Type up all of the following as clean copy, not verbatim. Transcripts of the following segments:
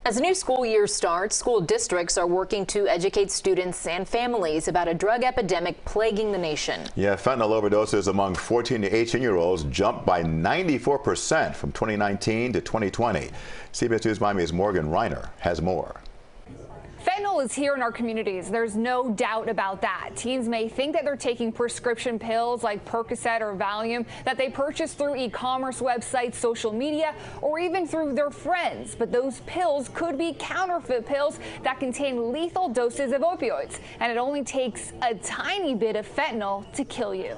As a new school year starts, school districts are working to educate students and families about a drug epidemic plaguing the nation. Yeah, fentanyl overdoses among 14 to 18-year-olds jumped by 94% from 2019 to 2020. CBS News Miami's Morgan Reiner has more. Fentanyl is here in our communities. There's no doubt about that. Teens may think that they're taking prescription pills like Percocet or Valium that they purchase through e-commerce websites, social media, or even through their friends. But those pills could be counterfeit pills that contain lethal doses of opioids. And it only takes a tiny bit of fentanyl to kill you.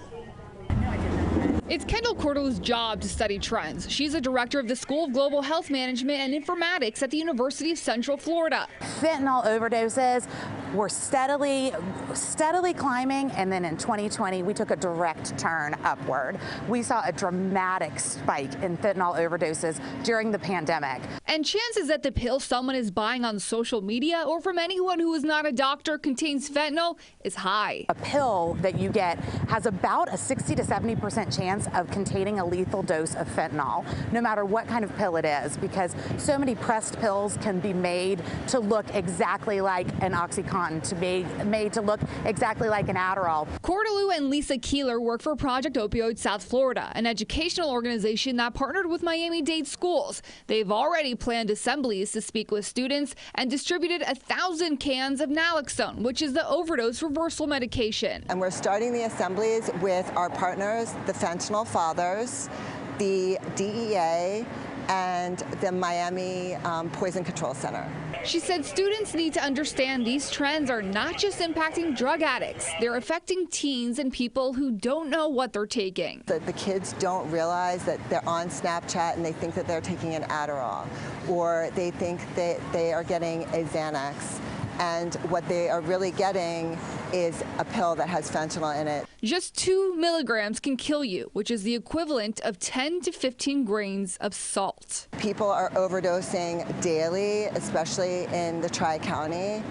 It's Kendall Cordell's job to study trends. She's a director of the School of Global Health Management and Informatics at the University of Central Florida. Fentanyl overdoses were steadily climbing, and then in 2020 we took a direct turn upward. We saw a dramatic spike in fentanyl overdoses during the pandemic. And chances that the pill someone is buying on social media or from anyone who is not a doctor contains fentanyl is high. A pill that you get has about a 60 to 70% chance of containing a lethal dose of fentanyl, no matter what kind of pill it is, because so many pressed pills can be made to look exactly like an OxyContin, to be made to look exactly like an Adderall. Cordell and Lisa Keeler work for Project Opioid South Florida, an educational organization that partnered with Miami-Dade schools. They've already planned assemblies to speak with students and distributed 1,000 cans of naloxone, which is the overdose reversal medication. And we're starting the assemblies with our partners, the Fentanyl Fathers, the DEA, and the Miami Poison Control Center. She said students need to understand these trends are not just impacting drug addicts. They're affecting teens and people who don't know what they're taking. The kids don't realize that they're on Snapchat and they think that they're taking an Adderall, or they think that they are getting a Xanax. And what they are really getting is a pill that has fentanyl in it. Just 2 milligrams can kill you, which is the equivalent of 10 to 15 grains of salt. People are overdosing daily, especially in the Tri-County.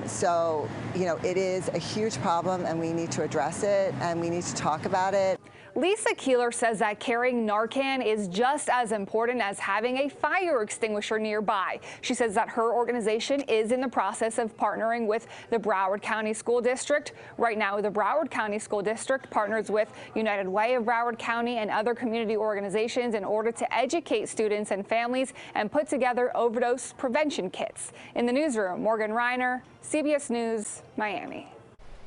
So, it is a huge problem, and we need to address it, and we need to talk about it. Lisa Keeler says that carrying Narcan is just as important as having a fire extinguisher nearby. She says that her organization is in the process of partnering with the Broward County School District. Right now, the Broward County School District partners with United Way of Broward County and other community organizations in order to educate students and families and put together overdose prevention kits. In the newsroom, Morgan Reiner, CBS News, Miami.